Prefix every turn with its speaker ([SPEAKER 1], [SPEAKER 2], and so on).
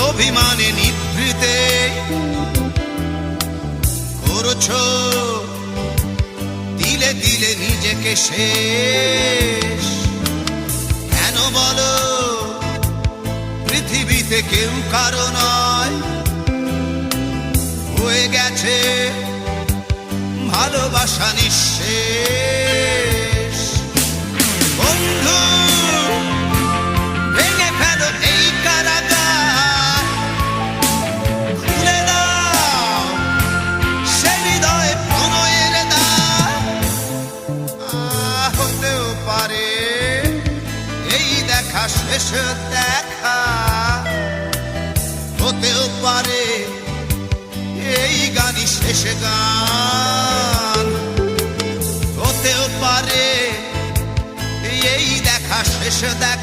[SPEAKER 1] অভিমানে নিভৃতে করছো দিলে দিলে নিজেকে শেষ। কেন বলো পৃথিবীতে কেউ কারো নয়, হয়ে গেছে ভালোবাসা নিঃশেষ। বন্ধু ভেঙে ফেলো এই কারাগার, খুলে দাও সে হৃদয়ে প্রণয়ের দ্বার। হতেও পারে এই দেখা শেষ দেখা, হতেও পারে এই গানই শেষ গান, হতেও পারে এই দেখা শেষ দেখা।